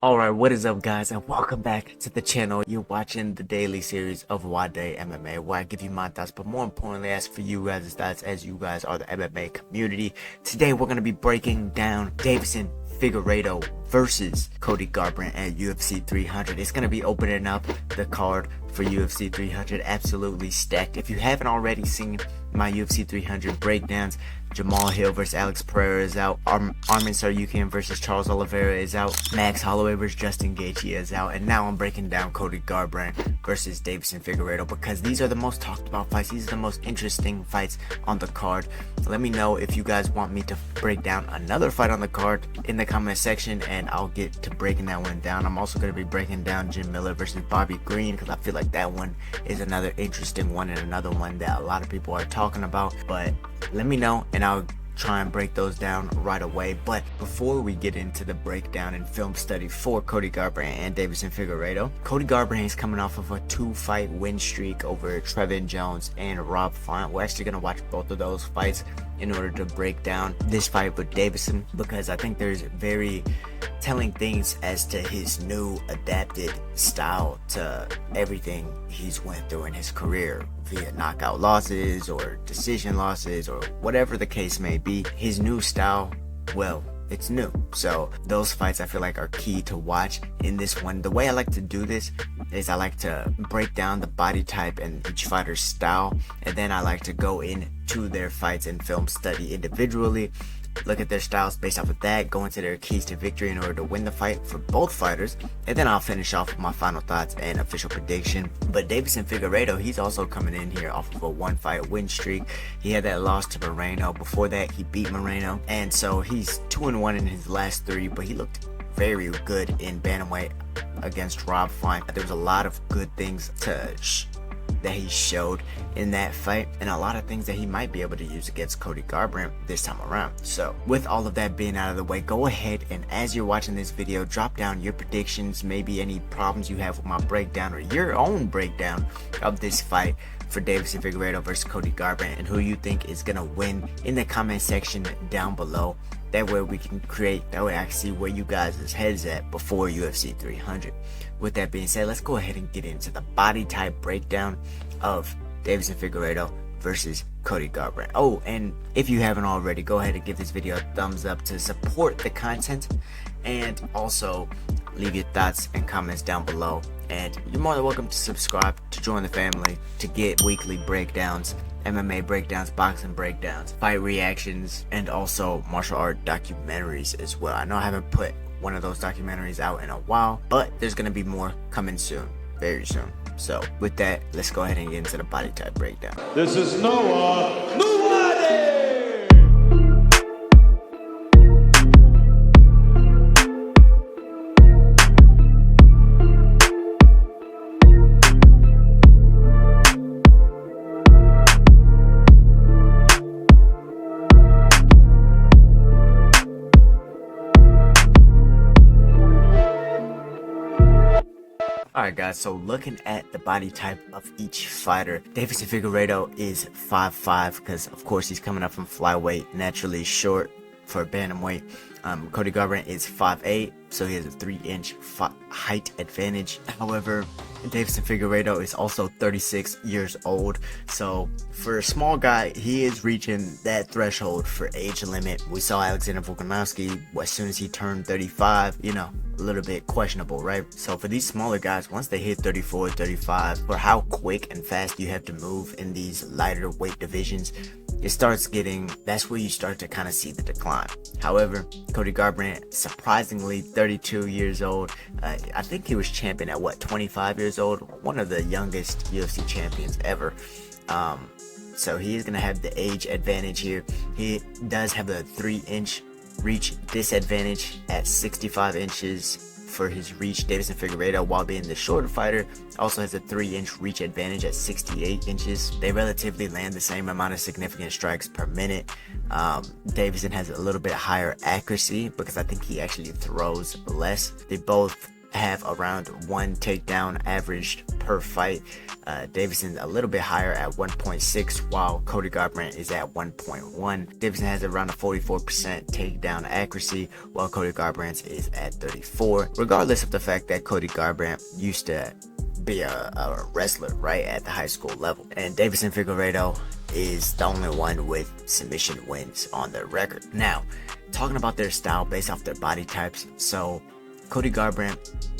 Alright, what is up guys, and welcome back to the channel. You're watching the daily series of Nwadei MMA, where I give you my thoughts, but more importantly ask for you guys' thoughts, as you guys are the MMA community. Today we're going to be breaking down Deiveson Figueiredo versus Cody Garbrandt at UFC 300. It's going to be opening up the card for UFC 300, absolutely stacked. If you haven't already seen my UFC 300 breakdowns, Jamal Hill versus Alex Pereira is out. Arman Tsarukyan versus Charles Oliveira is out. Max Holloway versus Justin Gaethje is out. And now I'm breaking down Cody Garbrandt versus Deiveson Figueiredo, because these are the most talked about fights. These are the most interesting fights on the card. Let me know if you guys want me to break down another fight on the card in the comment section, and I'll get to breaking that one down. I'm also going to be breaking down Jim Miller versus Bobby Green, because I feel like that one is another interesting one and another one that a lot of people are talking about. But let me know and I'll try and break those down right away. But before we get into the breakdown and film study for Cody Garbrandt and Deiveson Figueiredo, Cody Garbrandt is coming off of a 2-fight win streak over Trevin Jones and Rob Font. We're actually going to watch both of those fights in order to break down this fight with Deiveson, because I think there's very telling things as to his new adapted style to everything he's went through in his career, via knockout losses or decision losses or whatever the case may be. His new style, well, it's new. So those fights I feel like are key to watch in this one. The way I like to do this is I like to break down the body type and each fighter's style, and then I like to go into their fights and film study individually, look at their styles based off of that, go into their keys to victory in order to win the fight for both fighters, and then I'll finish off with my final thoughts and official prediction. But Deiveson Figueiredo, he's also coming in here off of a 1-fight win streak. He had that loss to Moreno. Before that, he beat Moreno, and so he's 2-1 in his last 3, but he looked very good in bantamweight against Rob Font. There was a lot of good things that he showed in that fight, and a lot of things that he might be able to use against Cody Garbrandt this time around. So with all of that being out of the way, go ahead and as you're watching this video, drop down your predictions, maybe any problems you have with my breakdown or your own breakdown of this fight for Deiveson Figueiredo versus Cody Garbrandt, and who you think is gonna win in the comment section down below. That way we can that way I can see where you guys' heads at before UFC 300. With that being said, let's go ahead and get into the body type breakdown of Deiveson Figueiredo versus Cody Garbrandt. Oh, and if you haven't already, go ahead and give this video a thumbs up to support the content, and also leave your thoughts and comments down below. And you're more than welcome to subscribe to join the family to get weekly breakdowns, MMA breakdowns, boxing breakdowns, fight reactions, and also martial art documentaries as well. I know I haven't put one of those documentaries out in a while, but there's gonna be more coming soon, very soon. So with that, let's go ahead and get into the body type breakdown. This is Nwadei. Alright guys, so looking at the body type of each fighter, Deiveson Figueiredo is 5'5", because of course he's coming up from flyweight, naturally short for bantamweight. Cody Garbrandt is 5'8", so he has a 3-inch height advantage. However, Deiveson Figueiredo is also 36 years old, so for a small guy, he is reaching that threshold for age limit. We saw Alexandre as soon as he turned 35, you know, a little bit questionable, right? So for these smaller guys, once they hit 34, 35, for how quick and fast you have to move in these lighter weight divisions, it starts getting, that's where you start to kind of see the decline. However, Cody Garbrandt, surprisingly 32 years old. I think he was champion at what, 25 years old? One of the youngest UFC champions ever. So he is going to have the age advantage here. He does have a 3-inch reach disadvantage at 65 inches for his reach. Deiveson Figueiredo, while being the shorter fighter, also has a 3-inch reach advantage at 68 inches. They relatively land the same amount of significant strikes per minute. Deiveson has a little bit higher accuracy because I think he actually throws less. They both have around 1 takedown averaged per fight. Deiveson a little bit higher at 1.6, while Cody Garbrandt is at 1.1. Deiveson has around a 44% takedown accuracy, while Cody Garbrandt is at 34. Regardless of the fact that Cody Garbrandt used to be a wrestler, right, at the high school level, and Deiveson Figueiredo is the only one with submission wins on their record. Now, talking about their style based off their body types, so Cody Garbrandt,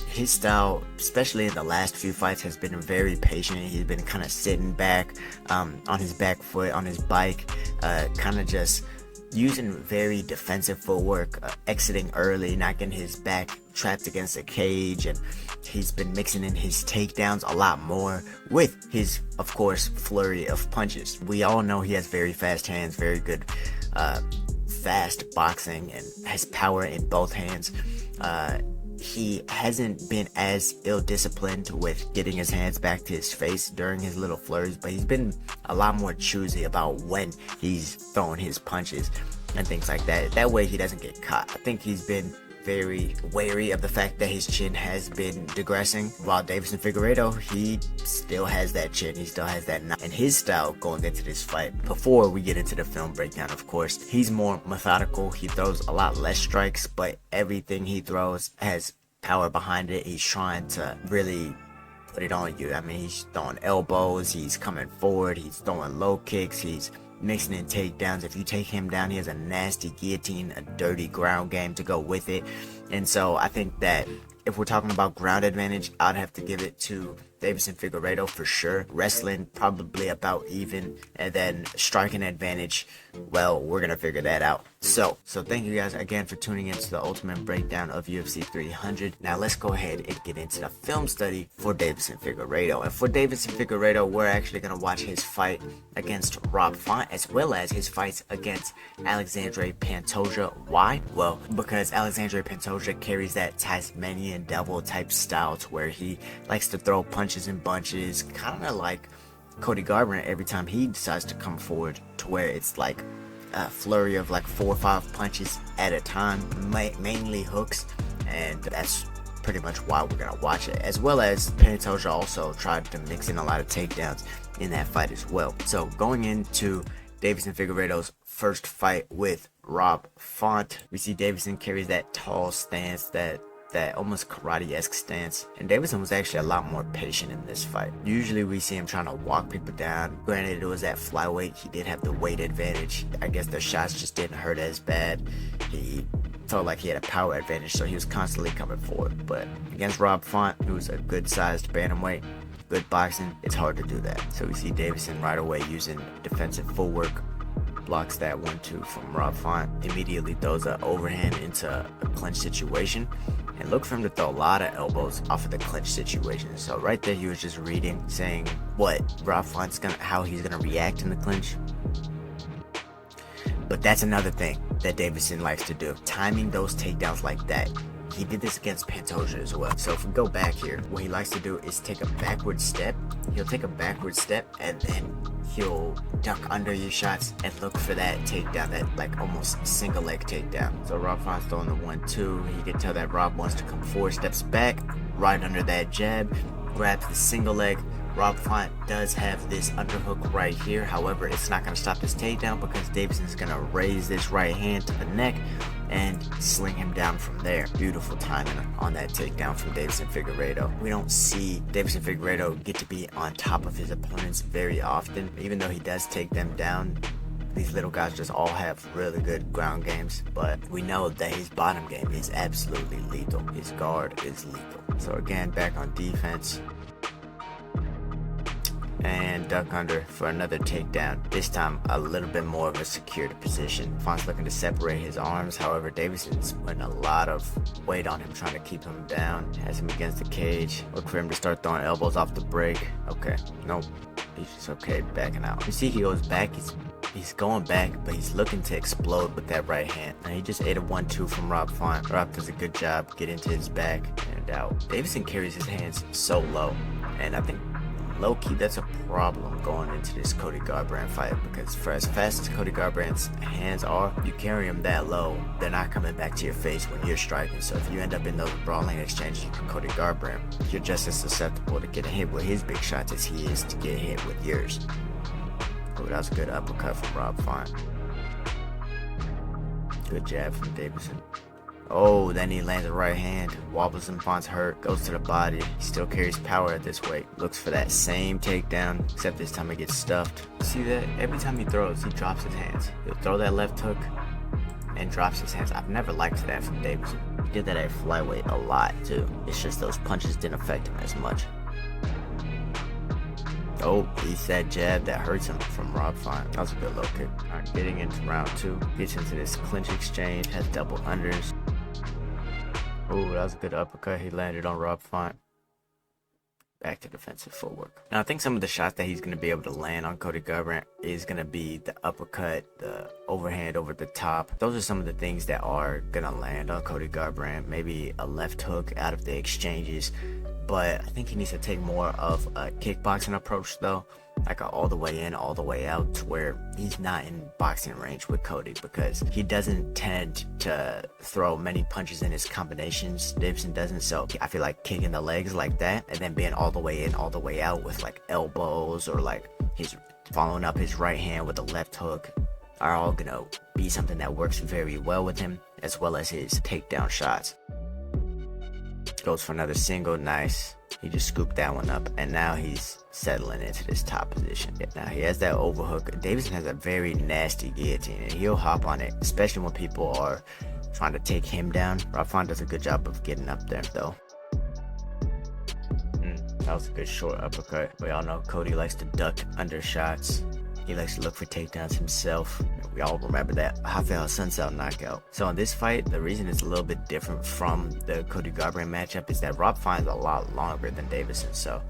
his style, especially in the last few fights, has been very patient. He's been kind of sitting back on his back foot, on his bike, kind of just using very defensive footwork, exiting early, not getting his back trapped against the cage, and he's been mixing in his takedowns a lot more with his, of course, flurry of punches. We all know he has very fast hands, very good fast boxing, and has power in both hands. He hasn't been as ill-disciplined with getting his hands back to his face during his little flurries, but he's been a lot more choosy about when he's throwing his punches and things like that. That way he doesn't get caught. I think he's been very wary of the fact that his chin has been digressing, while Deiveson Figueiredo, he still has that chin, he still has that knot. And his style going into this fight, before we get into the film breakdown, of course, he's more methodical. He throws a lot less strikes, but everything he throws has power behind it. He's trying to really put it on you. I mean, he's throwing elbows, he's coming forward, he's throwing low kicks, he's mixing in takedowns. If you take him down, he has a nasty guillotine, a dirty ground game to go with it. And so I think that if we're talking about ground advantage, I'd have to give it to Deiveson Figueiredo for sure. Wrestling probably about even, and then striking advantage, well, we're gonna figure that out. So thank you guys again for tuning into the ultimate breakdown of UFC 300. Now let's go ahead and get into the film study for Deiveson Figueiredo. And for Deiveson Figueiredo, we're actually gonna watch his fight against Rob Font, as well as his fights against Alexandre Pantoja. Why? Well, because Alexandre Pantoja carries that Tasmanian devil type style, to where he likes to throw punches in bunches, kind of like Cody Garbrandt every time he decides to come forward, to where it's like a flurry of like 4 or 5 punches at a time, mainly hooks, and that's pretty much why we're gonna watch it. As well as Pantoja also tried to mix in a lot of takedowns in that fight as well. So going into Deiveson Figueiredo's first fight with Rob Font, we see Deiveson carries that tall stance, that almost karate-esque stance, and Deiveson was actually a lot more patient in this fight. Usually we see him trying to walk people down. Granted, it was at flyweight, he did have the weight advantage. I guess the shots just didn't hurt as bad. He felt like he had a power advantage, so he was constantly coming forward. But against Rob Font, who's a good-sized bantamweight, good boxing, it's hard to do that. So we see Deiveson right away using defensive footwork, blocks that 1-2 from Rob Font, immediately throws an overhand into a clinch situation, and look for him to throw a lot of elbows off of the clinch situation. So right there he was just reading, saying what Rob Font's how he's gonna react in the clinch. But that's another thing that Deiveson likes to do, timing those takedowns like that. He did this against Pantoja as well. So if we go back here, what he likes to do is take a backward step. He'll take a backward step, and then he'll duck under your shots and look for that takedown, that like almost single leg takedown. So Rob Font's throwing the 1-2. He can tell that Rob wants to come forward, steps back, right under that jab, grabs the single leg. Rob Font does have this underhook right here. However, it's not going to stop this takedown, because Deiveson's going to raise this right hand to the neck and sling him down from there. Beautiful timing on that takedown from Deiveson Figueiredo. We don't see Deiveson Figueiredo get to be on top of his opponents very often. Even though he does take them down, these little guys just all have really good ground games, but we know that his bottom game is absolutely lethal. His guard is lethal. So again, back on defense, and duck under for another takedown. This time a little bit more of a secured position. Font's looking to separate his arms. However, Deiveson's putting a lot of weight on him, trying to keep him down. Has him against the cage. Look for him to start throwing elbows off the break. Okay, nope, he's just okay backing out. You see he goes back, he's going back, but he's looking to explode with that right hand. And he just ate a 1-2 from Rob Font. Rob does a good job, get into his back and out. Deiveson carries his hands so low, and I think low-key, that's a problem going into this Cody Garbrandt fight, because for as fast as Cody Garbrandt's hands are, you carry them that low, they're not coming back to your face when you're striking. So if you end up in those brawling exchanges with Cody Garbrandt, you're just as susceptible to getting hit with his big shots as he is to get hit with yours. Oh, that was a good uppercut from Rob Font. Good jab from Deiveson. Oh, then he lands a right hand, wobbles him, Font's hurt, goes to the body. He still carries power at this weight. Looks for that same takedown, except this time he gets stuffed. See that? Every time he throws, he drops his hands. He'll throw that left hook and drops his hands. I've never liked that from Deiveson. He did that at flyweight a lot too. It's just those punches didn't affect him as much. Oh, he's that jab that hurts him from Rob Font. That was a good low kick. Alright, getting into round 2. Gets into this clinch exchange, has double unders. Oh, that was a good uppercut he landed on Rob Font. Back to defensive footwork. Now, I think some of the shots that he's going to be able to land on Cody Garbrandt is going to be the uppercut, the overhand over the top. Those are some of the things that are going to land on Cody Garbrandt. Maybe a left hook out of the exchanges. But I think he needs to take more of a kickboxing approach though. Like a all the way in, all the way out, to where he's not in boxing range with Cody, because he doesn't tend to throw many punches in his combinations. Deiveson doesn't, so I feel like kicking the legs like that and then being all the way in, all the way out with like elbows, or like he's following up his right hand with a left hook, are all gonna be something that works very well with him, as well as his takedown shots. Goes for another single, nice. He just scooped that one up, and now he's settling into this top position. Now he has that overhook. Deiveson has a very nasty guillotine, and he'll hop on it, especially when people are trying to take him down. Rob Font does a good job of getting up there, though. That was a good short uppercut. We all know Cody likes to duck under shots. He likes to look for takedowns himself. We all remember that Rafael Sunsao knockout. So in this fight, the reason it's a little bit different from the Cody Garbrandt matchup is that Rob Font is a lot longer than Deiveson. So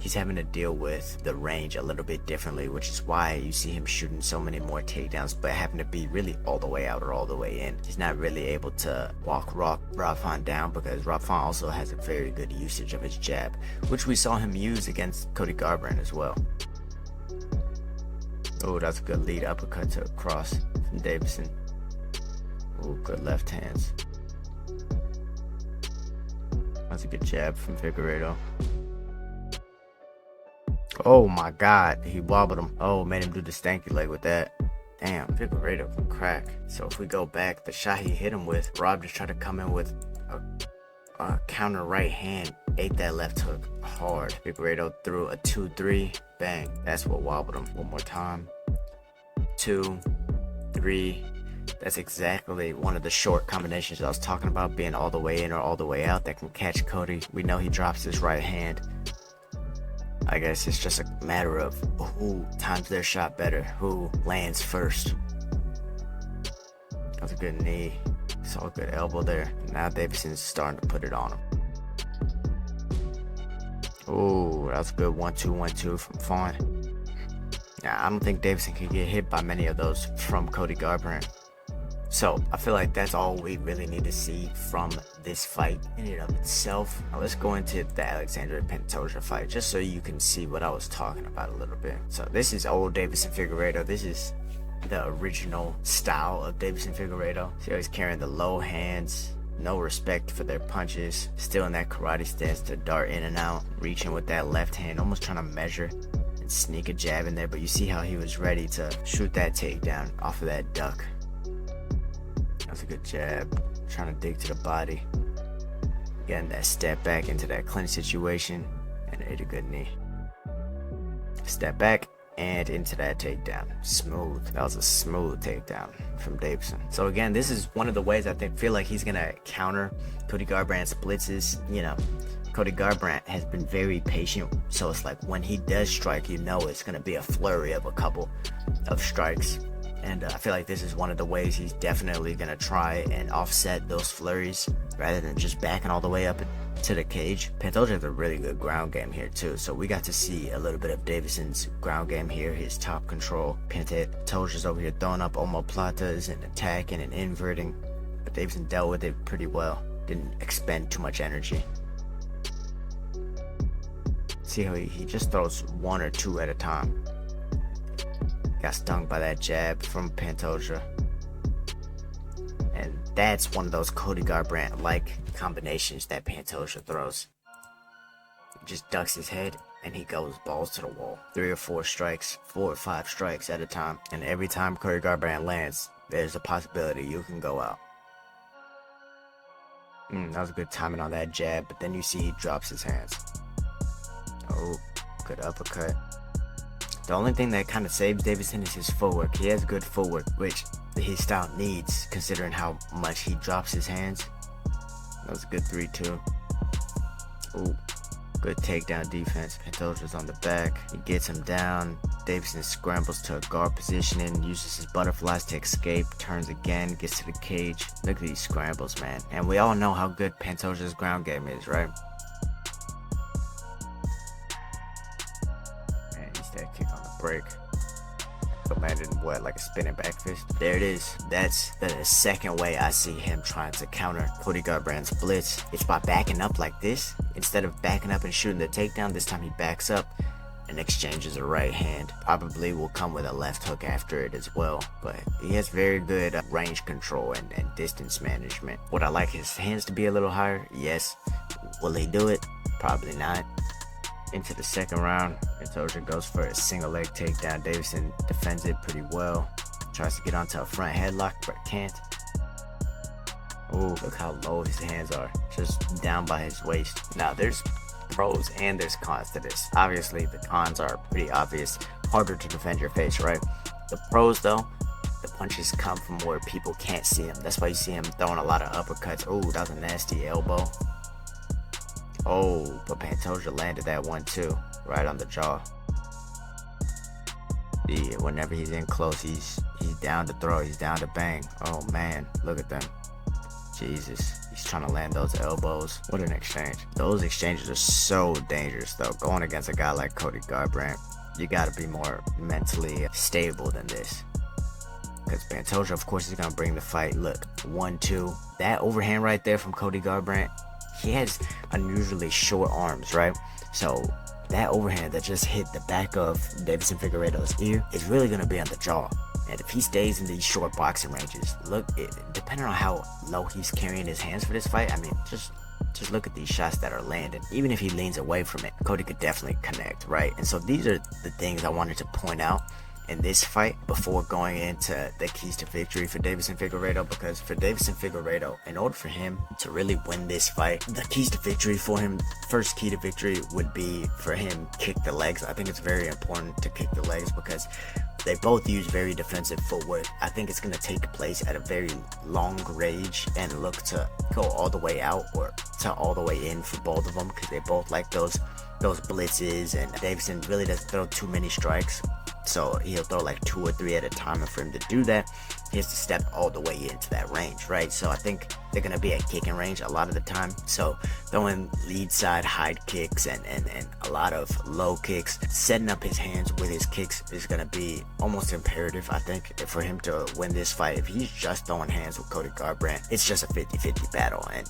he's having to deal with the range a little bit differently, which is why you see him shooting so many more takedowns, but having to be really all the way out or all the way in. He's not really able to walk Rob Font down, because Rob Font also has a very good usage of his jab, which we saw him use against Cody Garbrandt as well. Oh, that's a good lead uppercut to cross from Deiveson. Oh, good left hands. That's a good jab from Figueiredo. Oh my god, he wobbled him. Oh, made him do the stanky leg with that. Damn, Figueiredo can crack. So if we go back, the shot he hit him with, Rob just tried to come in with a counter right hand, ate that left hook hard. Figueiredo threw a 2-3, bang. That's what wobbled him. One more time. 2, 3. That's exactly one of the short combinations I was talking about, being all the way in or all the way out, that can catch Cody. We know he drops his right hand. I guess it's just a matter of who times their shot better, who lands first. That was a good knee. Saw a good elbow there. Now Deiveson's starting to put it on him. Oh, that was a good 1-2, 1-2 from Font. Now, I don't think Deiveson could get hit by many of those from Cody Garbrandt. So I feel like that's all we really need to see from this fight in and of itself. Now let's go into the Alexandre Pantoja fight, just so you can see what I was talking about a little bit. So this is old Deiveson Figueiredo. This is the original style of Deiveson Figueiredo. See how he's carrying the low hands, no respect for their punches, still in that karate stance to dart in and out, reaching with that left hand, almost trying to measure and sneak a jab in there. But you see how he was ready to shoot that takedown off of that duck. That's a good jab, trying to dig to the body, getting that step back into that clinch situation, and ate a good knee. Step back and into that takedown. Smooth. That was a smooth takedown from Deiveson. So again, this is one of the ways I feel like he's gonna counter Cody Garbrandt's blitzes. You know, Cody Garbrandt has been very patient, so it's like when he does strike, you know it's gonna be a flurry of a couple of strikes. And I feel like this is one of the ways he's definitely going to try and offset those flurries, rather than just backing all the way up to the cage. Pantoja has a really good ground game here too, so we got to see a little bit of Deiveson's ground game here, his top control. Pantoja's over here throwing up omoplatas and attacking and inverting, but Deiveson dealt with it pretty well, didn't expend too much energy. See how he just throws one or two at a time. Got stung by that jab from Pantoja. And that's one of those Cody Garbrandt-like combinations that Pantoja throws. He just ducks his head and he goes balls to the wall. 3 or 4 strikes, 4 or 5 strikes at a time. And every time Cody Garbrandt lands, there's a possibility you can go out. That was a good timing on that jab, but then you see he drops his hands. Oh, good uppercut. The only thing that kind of saves Deiveson is his footwork. He has good footwork, which his style needs, considering how much he drops his hands. That was a good 3-2. Ooh, good takedown defense. Pantoja's on the back. He gets him down. Deiveson scrambles to a guard positioning, uses his butterflies to escape, turns again, gets to the cage. Look at these scrambles, man. And we all know how good Pantoja's ground game is, right? Man, he's that kick on the break. But landed what, like a spinning back fist? There it is. That's the second way I see him trying to counter Cody Garbrandt's blitz. It's by backing up like this. Instead of backing up and shooting the takedown, this time he backs up and exchanges a right hand. Probably will come with a left hook after it as well, but he has very good range control and distance management. Would I like his hands to be a little higher? Yes. Will he do it? Probably not. Into the second round, Pantoja goes for a single leg takedown. Deiveson defends it pretty well. Tries to get onto a front headlock, but can't. Ooh, look how low his hands are. Just down by his waist. Now, there's pros and there's cons to this. Obviously, the cons are pretty obvious. Harder to defend your face, right? The pros, though, the punches come from where people can't see them. That's why you see him throwing a lot of uppercuts. Ooh, that was a nasty elbow. Oh, but Pantoja landed that one too, right on the jaw. Yeah, whenever he's in close, he's down to throw, he's down to bang. Oh man, look at them. Jesus, he's trying to land those elbows. What an exchange. Those exchanges are so dangerous though. Going against a guy like Cody Garbrandt, you gotta be more mentally stable than this. Because Pantoja, of course, is gonna bring the fight. Look, 1-2. That overhand right there from Cody Garbrandt, he has unusually short arms, right? So that overhand that just hit the back of Deiveson Figueiredo's ear is really going to be on the jaw. And if he stays in these short boxing ranges, look, depending on how low he's carrying his hands for this fight, I mean, just look at these shots that are landing. Even if he leans away from it, Cody could definitely connect, right? And so these are the things I wanted to point out in this fight before going into the keys to victory for Deiveson Figueiredo, because for Deiveson Figueiredo, in order for him to really win this fight, the keys to victory for him, first key to victory would be for him kick the legs. I think it's very important to kick the legs because they both use very defensive footwork. I think it's going to take place at a very long range and look to go all the way out or to all the way in for both of them, because they both like those blitzes, and Deiveson really doesn't throw too many strikes. So he'll throw like 2 or 3 at a time, and for him to do that, he has to step all the way into that range, right? So I think they're going to be at kicking range a lot of the time. So throwing lead side high kicks and a lot of low kicks, setting up his hands with his kicks is going to be almost imperative, I think, for him to win this fight. If he's just throwing hands with Cody Garbrandt, it's just a 50-50 battle, and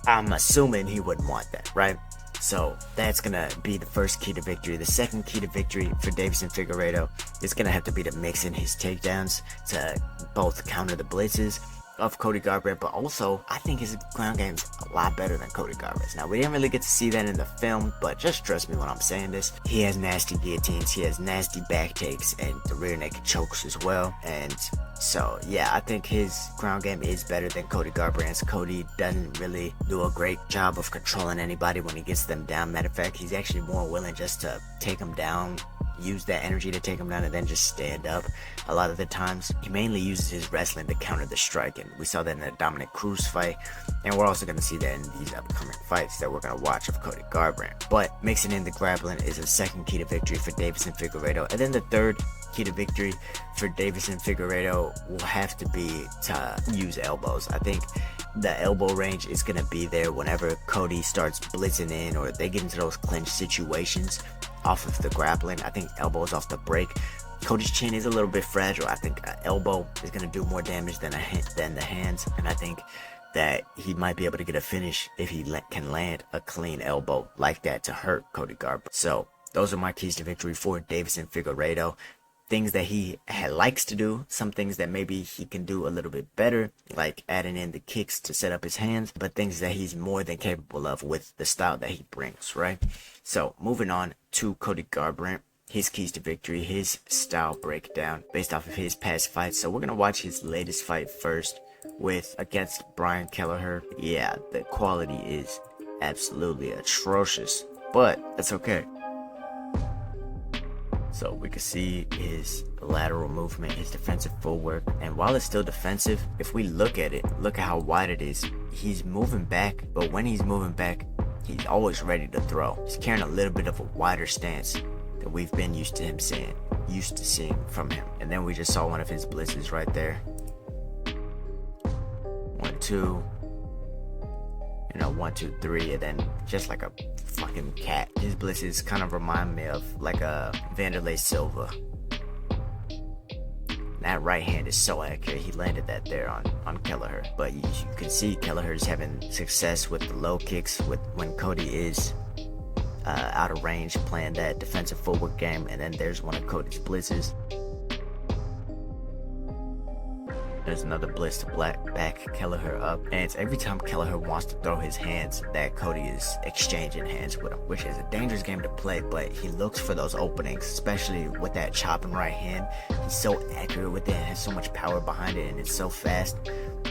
I'm assuming he wouldn't want that, right? So that's going to be the first key to victory. The second key to victory for Deiveson Figueiredo is going to have to be to mix in his takedowns to both counter the blitzes of Cody Garbrandt, but also I think his ground game's a lot better than Cody Garbrandt's. Now, we didn't really get to see that in the film, but just trust me when I'm saying this. He has nasty guillotines, he has nasty back takes, and the rear naked chokes as well. And so, yeah, I think his ground game is better than Cody Garbrandt's. Cody doesn't really do a great job of controlling anybody when he gets them down. Matter of fact, he's actually more willing just to take them down, use that energy to take him down, and then just stand up. A lot of the times he mainly uses his wrestling to counter the strike, and we saw that in the Dominic Cruz fight, and we're also going to see that in these upcoming fights that we're going to watch of Cody Garbrandt. But mixing in the grappling is a second key to victory for Deiveson Figueiredo, and then the third key to victory for Deiveson Figueiredo will have to be to use elbows. I think the elbow range is going to be there whenever Cody starts blitzing in or they get into those clinch situations off of the grappling. I think elbows off the break. Cody's chin is a little bit fragile. I think an elbow is going to do more damage than the hands, and I think that he might be able to get a finish if he can land a clean elbow like that to hurt Cody Garbrandt. So those are my keys to victory for Deiveson Figueiredo. Things that he likes to do, some things that maybe he can do a little bit better, like adding in the kicks to set up his hands, but things that he's more than capable of with the style that he brings, right? So moving on to Cody Garbrandt, his keys to victory, his style breakdown based off of his past fights. So we're gonna watch his latest fight first against Brian Kelleher. Yeah, the quality is absolutely atrocious, but that's okay. So we can see his lateral movement, his defensive footwork, and while it's still defensive, if we look at it, look at how wide it is. He's moving back, but when he's moving back, he's always ready to throw. He's carrying a little bit of a wider stance that we've been used to seeing from him. And then we just saw one of his blitzes right there. 1, 2, 1, 2, 3, and then just like a fucking cat. His blitzes kind of remind me of like a Vanderlei Silva. That right hand is so accurate. He landed that there on Kelleher. But you can see Kelleher's having success with the low kicks when Cody is out of range, playing that defensive footwork game. And then there's one of Cody's blitzes. There's another blitz to back Kelleher up, and it's every time Kelleher wants to throw his hands that Cody is exchanging hands with him, which is a dangerous game to play, but he looks for those openings, especially with that chopping right hand. He's so accurate with it and has so much power behind it, and it's so fast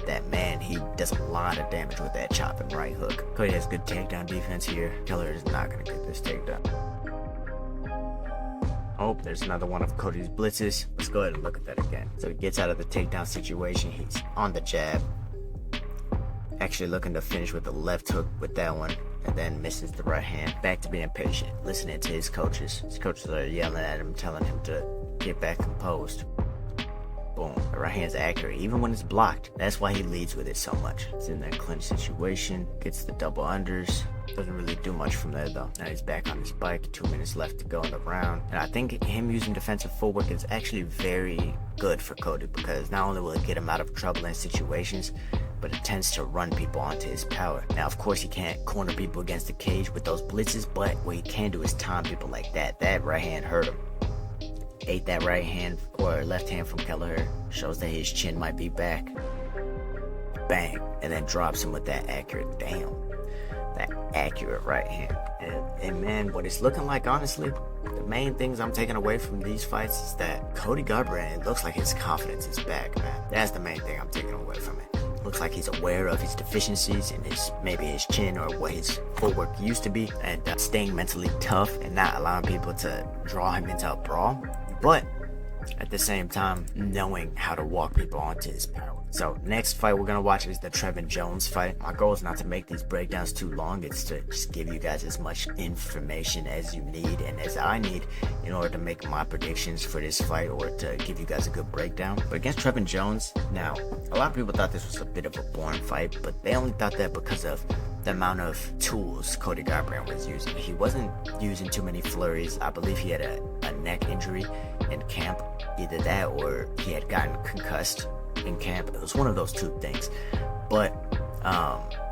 that, man, he does a lot of damage with that chopping right hook. Cody has good takedown defense here. Kelleher is not going to get this takedown. Oh, there's another one of Cody's blitzes. Let's go ahead and look at that again. So he gets out of the takedown situation. He's on the jab. Actually looking to finish with the left hook with that one. And then misses the right hand. Back to being patient. Listening to his coaches. His coaches are yelling at him, telling him to get back composed. Boom. The right hand's accurate, even when it's blocked. That's why he leads with it so much. It's in that clinch situation. Gets the double unders. Doesn't really do much from there though. Now he's back on his bike. 2 minutes left to go in the round. And I think him using defensive footwork is actually very good for Cody, because not only will it get him out of trouble in situations, but it tends to run people onto his power. Now, of course, he can't corner people against the cage with those blitzes, but what he can do is time people like that. That right hand hurt him. Ate that right hand or left hand from Kelleher. Shows that his chin might be back. Bang. And then drops him with that accurate, that accurate right hand. And man, what it's looking like, honestly, the main things I'm taking away from these fights is that Cody Garbrandt, it looks like his confidence is back, man. That's the main thing I'm taking away from it. Looks like he's aware of his deficiencies in maybe his chin or what his footwork used to be, and staying mentally tough and not allowing people to draw him into a brawl, but at the same time knowing how to walk people onto his power. So next fight we're gonna watch is the Trevin Jones fight. My goal is not to make these breakdowns too long. It's to just give you guys as much information as you need and as I need in order to make my predictions for this fight, or to give you guys a good breakdown. But against Trevin Jones, now a lot of people thought this was a bit of a boring fight, but they only thought that because of the amount of tools Cody Garbrandt was using. He wasn't using too many flurries. I believe he had a neck injury in camp. Either that or he had gotten concussed in camp. It was one of those two things. But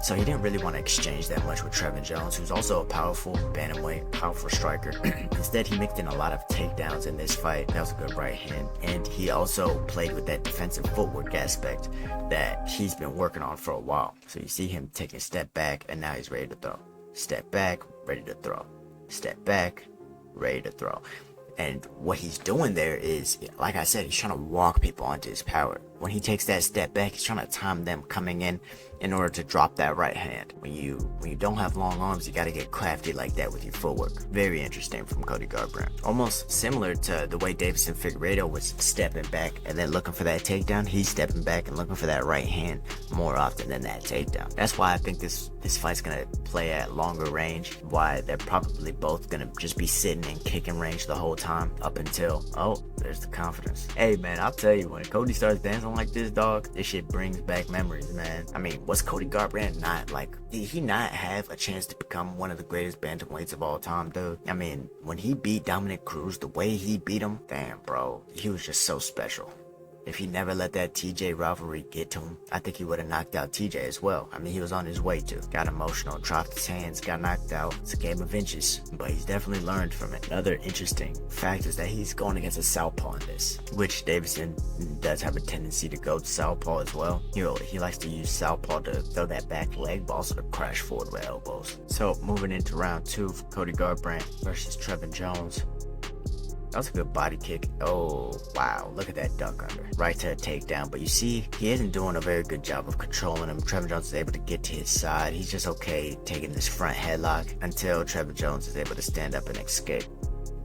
so he didn't really want to exchange that much with Trevin Jones, who's also a powerful bantamweight, powerful striker. Instead, he mixed in a lot of takedowns in this fight. That was a good right hand. And he also played with that defensive footwork aspect that he's been working on for a while. So you see him taking a step back, and now he's ready to throw. Step back, ready to throw. Step back, ready to throw. And what he's doing there is, like I said, he's trying to walk people onto his power. When he takes that step back, he's trying to time them coming in order to drop that right hand. When you don't have long arms, you got to get crafty like that with your footwork. Very interesting from Cody Garbrandt. Almost similar to the way Deiveson Figueiredo was stepping back and then looking for that takedown. He's stepping back and looking for that right hand more often than that takedown. That's why I think this fight's gonna play at longer range. Why they're probably both gonna just be sitting in kicking range the whole time up until, oh, there's the confidence. Hey man, I'll tell you, when Cody starts dancing like this, dog, this shit brings back memories, man. I mean, was Cody Garbrandt not like, did he not have a chance to become one of the greatest bantamweights of all time, dude? I mean, when he beat Dominic Cruz, the way he beat him, damn, bro, he was just so special. If he never let that TJ rivalry get to him, I think he would have knocked out TJ as well. I mean, he was on his way to. Got emotional, dropped his hands, got knocked out. It's a game of inches, but he's definitely learned from it. Another interesting fact is that he's going against a southpaw in this, which Deiveson does have a tendency to go to southpaw as well. He likes to use southpaw to throw that back leg, but also to crash forward with elbows. So moving into round 2 for Cody Garbrandt versus Trevin Jones. That was a good body kick. Oh, wow. Look at that duck under. Right to a takedown. But you see, he isn't doing a very good job of controlling him. Trevin Jones is able to get to his side. He's just okay taking this front headlock until Trevin Jones is able to stand up and escape.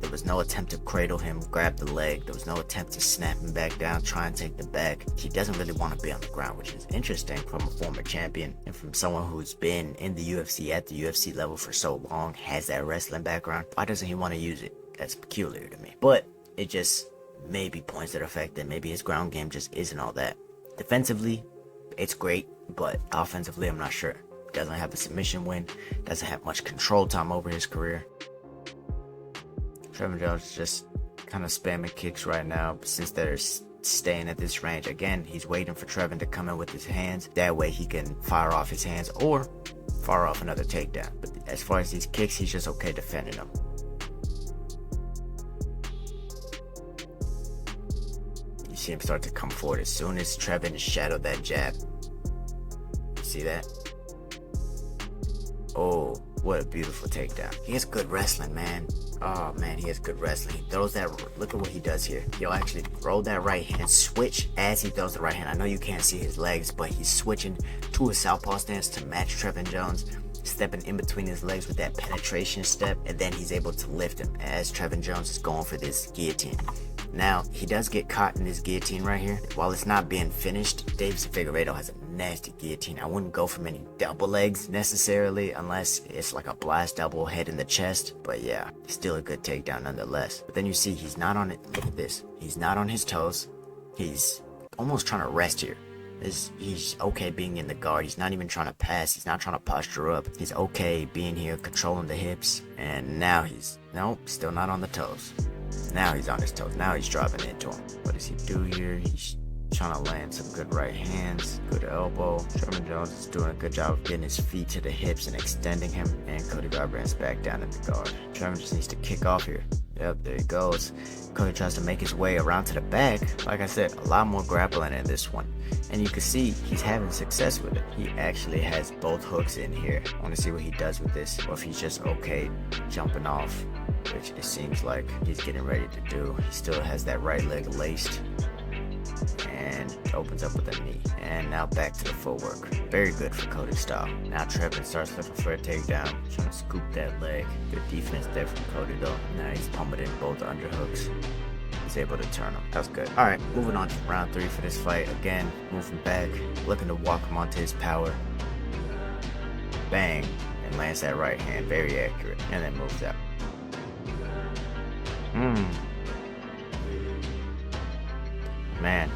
There was no attempt to cradle him, grab the leg. There was no attempt to snap him back down, try and take the back. He doesn't really want to be on the ground, which is interesting from a former champion and from someone who's been in the UFC at the UFC level for so long, has that wrestling background. Why doesn't he want to use it? That's peculiar to me. But it just maybe points to the fact that maybe his ground game just isn't all that. Defensively, it's great, but offensively, I'm not sure. Doesn't have a submission win, doesn't have much control time over his career. Trevin Jones is just kind of spamming kicks right now since they're staying at this range. Again, he's waiting for Trevin to come in with his hands. That way he can fire off his hands or fire off another takedown. But as far as these kicks, he's just okay defending them. You see him start to come forward as soon as Trevin shadowed that jab. You see that? Oh, what a beautiful takedown. He has good wrestling, man. Oh man, he has good wrestling. He throws that, look at what he does here. He'll actually throw that right hand, switch as he throws the right hand. I know you can't see his legs, but he's switching to a southpaw stance to match Trevin Jones, stepping in between his legs with that penetration step, and then he's able to lift him as Trevin Jones is going for this guillotine. Now, he does get caught in this guillotine right here. While it's not being finished, Deiveson Figueiredo has a nasty guillotine. I wouldn't go for many double legs necessarily unless it's like a blast double head in the chest. But yeah, still a good takedown nonetheless. But then you see he's not on it. Look at this. He's not on his toes. He's almost trying to rest here. He's okay being in the guard. He's not even trying to pass. He's not trying to posture up. He's okay being here, controlling the hips. And now nope, still not on the toes. Now he's on his toes. Now he's driving into him. What does he do here? He's trying to land some good right hands, good elbow. Trevin Jones is doing a good job of getting his feet to the hips and extending him. And Cody Garbrandt's back down in the guard. Trevin just needs to kick off here. Yep, there he goes. Cody tries to make his way around to the back. Like I said, a lot more grappling in this one. And you can see he's having success with it. He actually has both hooks in here. I want to see what he does with this, or if he's just okay jumping off, which it seems like he's getting ready to do. He still has that right leg laced and opens up with a knee. And now back to the footwork. Very good for Cody's style. Now Trevin starts looking for a takedown, trying to scoop that leg. Good defense there from Cody though. Now he's pummeling both underhooks. He's able to turn him. That's good. Alright, moving on to round 3 for this fight. Again, moving back, looking to walk him onto his power. Bang, and lands that right hand, very accurate, and then moves out. Man,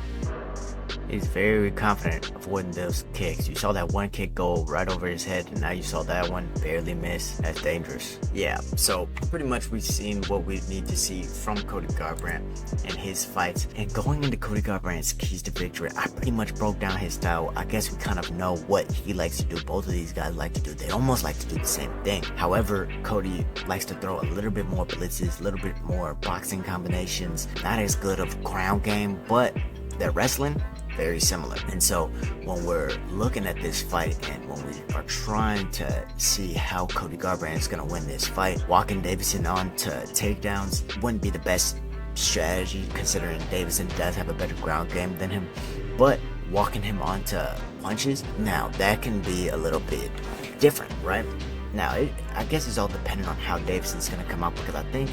he's very confident avoiding those kicks. You saw that one kick go right over his head, and now you saw that one barely miss. That's dangerous. Yeah, so pretty much we've seen what we need to see from Cody Garbrandt and his fights. And going into Cody Garbrandt's keys to victory, I pretty much broke down his style. I guess we kind of know what he likes to do. Both of these guys like to do. They almost like to do the same thing. However, Cody likes to throw a little bit more blitzes, a little bit more boxing combinations. Not as good of ground game, but their wrestling, very similar. And so when we're looking at this fight and when we are trying to see how Cody Garbrandt is going to win this fight, walking Deiveson on to takedowns wouldn't be the best strategy, considering Deiveson does have a better ground game than him. But walking him onto punches, now that can be a little bit different, right? Now, I guess it's all dependent on how Deiveson's going to come out, because I think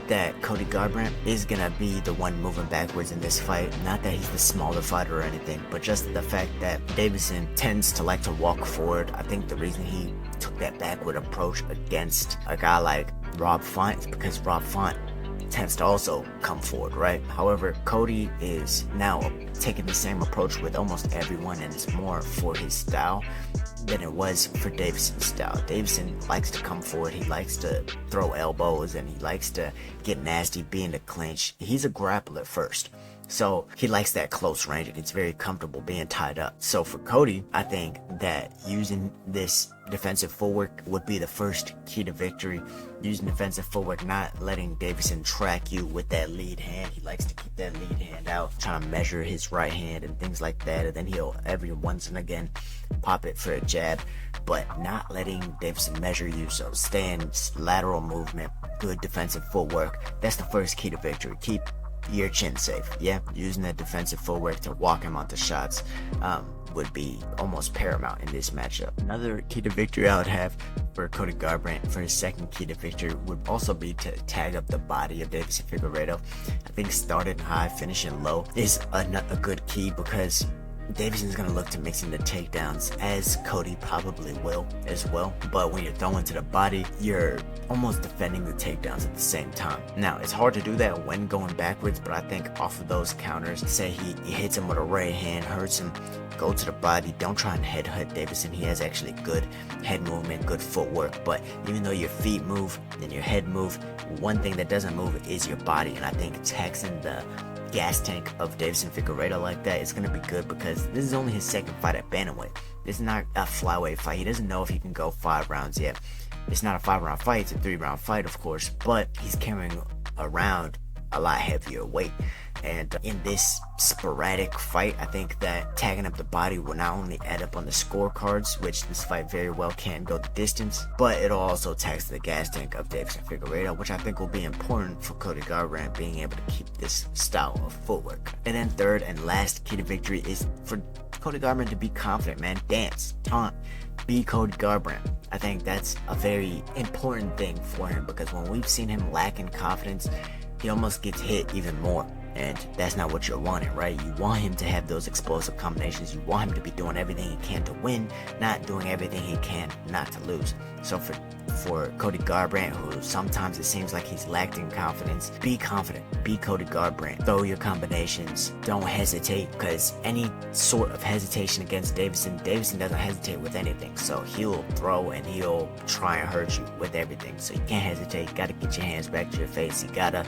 that Cody Garbrandt is gonna be the one moving backwards in this fight. Not that he's the smaller fighter or anything, but just the fact that Deiveson tends to like to walk forward. I think the reason he took that backward approach against a guy like Rob Font is because Rob Font tends to also come forward, right? However, Cody is now taking the same approach with almost everyone, and it's more for his style than it was for Deiveson's style. Deiveson likes to come forward, he likes to throw elbows, and he likes to get nasty, be in the clinch. He's a grappler first. So he likes that close range and he's very comfortable being tied up. So for Cody, I think that using this defensive footwork would be the first key to victory. Using defensive footwork, not letting Deiveson track you with that lead hand. He likes to keep that lead hand out, trying to measure his right hand and things like that, and then he'll every once and again pop it for a jab, but not letting Deiveson measure you. So stay in lateral movement, good defensive footwork. That's the first key to victory. Keep your chin safe. Yeah, using that defensive footwork to walk him onto shots would be almost paramount in this matchup. Another key to victory I would have for Cody Garbrandt for his second key to victory would also be to tag up the body of Deiveson Figueiredo. I think starting high, finishing low is a good key, because Deiveson's going to look to mix in the takedowns, as Cody probably will as well. But when you're throwing to the body, you're almost defending the takedowns at the same time. Now, it's hard to do that when going backwards, but I think off of those counters, say he hits him with a right hand, hurts him, go to the body, don't try and headhunt Deiveson. He has actually good head movement, good footwork, but even though your feet move and your head move, one thing that doesn't move is your body, and I think taxing the gas tank of Deiveson Figueiredo like that is going to be good, because this is only his second fight at bantamweight. This is not a flyweight fight. He doesn't know if he can go 5 rounds yet. It's not a 5-round fight, it's a 3-round fight, of course, but he's carrying around a lot heavier weight. And in this sporadic fight, I think that tagging up the body will not only add up on the scorecards, which this fight very well can go the distance, but it'll also tax the gas tank of Deiveson Figueiredo, which I think will be important for Cody Garbrandt being able to keep this style of footwork. And then third and last key to victory is for Cody Garbrandt to be confident, man. Dance, taunt, be Cody Garbrandt. I think that's a very important thing for him, because when we've seen him lack in confidence, he almost gets hit even more. And that's not what you're wanting, right? You want him to have those explosive combinations. You want him to be doing everything he can to win, not doing everything he can not to lose. So for Cody Garbrandt, who sometimes it seems like he's lacked in confidence, be confident. Be Cody Garbrandt. Throw your combinations. Don't hesitate, because any sort of hesitation against Deiveson doesn't hesitate with anything. So he'll throw and he'll try and hurt you with everything. So you can't hesitate. You got to get your hands back to your face. You got to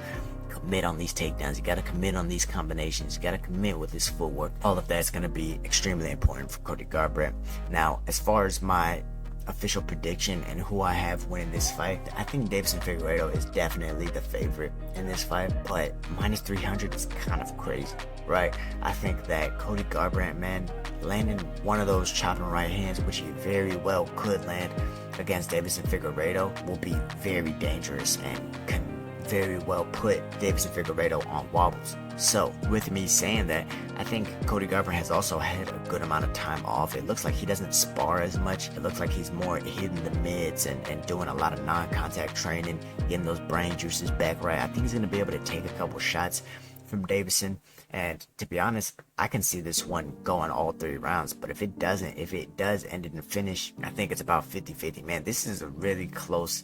commit on these takedowns. You got to commit on these combinations. You got to commit with this footwork. All of that's going to be extremely important for Cody Garbrandt. Now, as far as my official prediction and who I have winning this fight, I think Deiveson Figueiredo is definitely the favorite in this fight, but minus 300 is kind of crazy, right? I think that Cody Garbrandt, man, landing one of those chopping right hands, which he very well could land against Deiveson Figueiredo, will be very dangerous and can very well put Deiveson Figueiredo on wobbles. So with me saying that, I think Cody Garbrandt has also had a good amount of time off. It looks like he doesn't spar as much. It looks like he's more hitting the mids and doing a lot of non-contact training, getting those brain juices back right. I think he's going to be able to take a couple shots from Deiveson, and to be honest, I can see this one going all 3 rounds. But if it does end in a finish, I think it's about 50-50. Man, this is a really close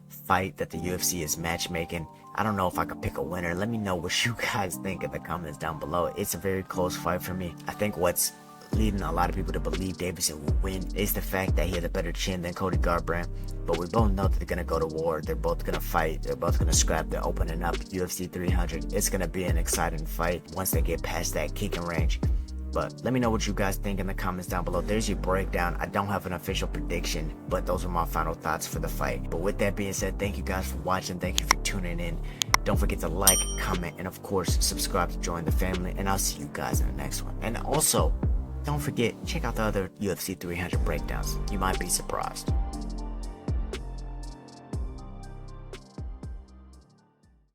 fight that the UFC is matchmaking. I don't know if I could pick a winner. Let me know what you guys think in the comments down below. It's a very close fight for me. I think what's leading a lot of people to believe Deiveson will win is the fact that he has a better chin than Cody Garbrandt. But we both know that they're going to go to war. They're both going to fight. They're both going to scrap. They're opening up UFC 300. It's going to be an exciting fight once they get past that kicking range. But let me know what you guys think in the comments down below. There's your breakdown. I don't have an official prediction, but those are my final thoughts for the fight. But with that being said, thank you guys for watching. Thank you for tuning in. Don't forget to like, comment, and of course, subscribe to join the family. And I'll see you guys in the next one. And also, don't forget, check out the other UFC 300 breakdowns. You might be surprised.